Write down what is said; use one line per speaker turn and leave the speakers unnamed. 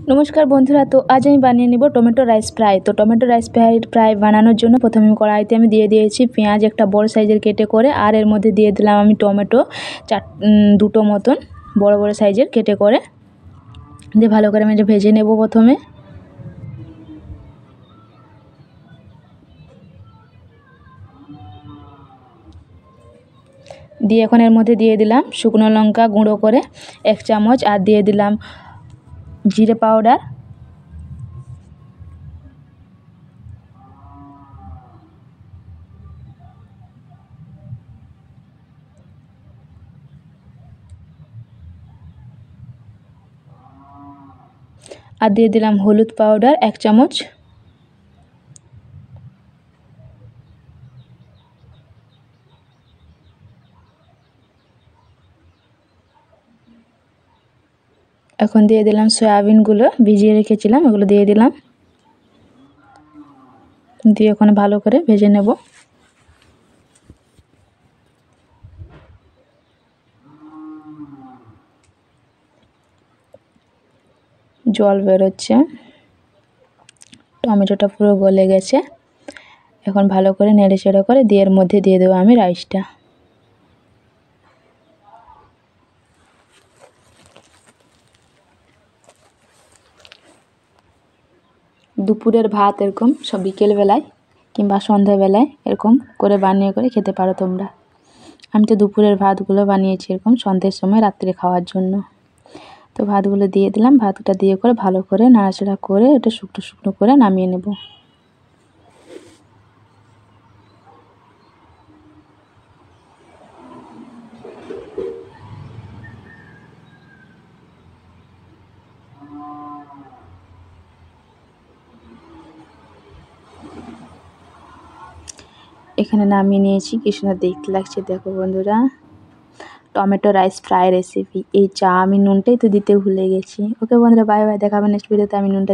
নমস্কার বন্ধুরা, তো আজ আমি বানিয়ে নেব টমেটো রাইস ফ্রাই। তো টমেটো রাইস ফ্রাই বানানোর জন্য প্রথমে কড়াইতে আমি দিয়ে দিয়েছি পেঁয়াজ একটা বড় সাইজের কেটে করে, আর এর মধ্যে দিয়ে দিলাম আমি টমেটো দুটো মতন বড় বড় সাইজের কেটে করে, দিয়ে ভালো করে আমি এটা ভেজে নেব। প্রথমে দিয়ে এখন এর মধ্যে দিয়ে দিলাম শুকনো লঙ্কা গুঁড়ো করে 1 চামচ, আর দিয়ে দিলাম জিরে পাউডার, আর দিয়ে দিলাম হলুদ পাউডার 1 চামচ, এখন দিয়ে দিলাম সয়াবিনগুলো ভিজিয়ে রেখেছিলাম, এগুলো দিয়ে দিলাম, দিয়ে এখন ভালো করে ভেজে নেব। জল বেরোচ্ছে, টমেটোটা পুরো গলে গেছে। এখন ভালো করে নেড়েচেড়ে করে দিয়ে এর মধ্যে দিয়ে দেবো আমি রাইসটা। দুপুরের ভাত এরকম সব বিকেলবেলায় কিংবা সন্ধ্যাবেলায় এরকম করে বানিয়ে করে খেতে পারো তোমরা। আমি তো দুপুরের ভাতগুলো বানিয়েছি এরকম সন্ধ্যের সময় রাত্রে খাওয়ার জন্য। তো ভাতগুলো দিয়ে দিলাম, ভাতটা দিয়ে করে ভালো করে নাড়াচাড়া করে এটা শুকনো শুকনো করে নামিয়ে নেব। এখানে নামিয়ে নিয়েছি, কি সুন্দর দেখতে লাগছে দেখো বন্ধুরা, টমেটো রাইস ফ্রাই রেসিপি। এই চা আমি নুনটাই তো দিতে ভুলে গেছি। ওকে বন্ধুরা, বাই বাই, দেখাবেন নেক্সট ভিডিওতে আমি নুনটা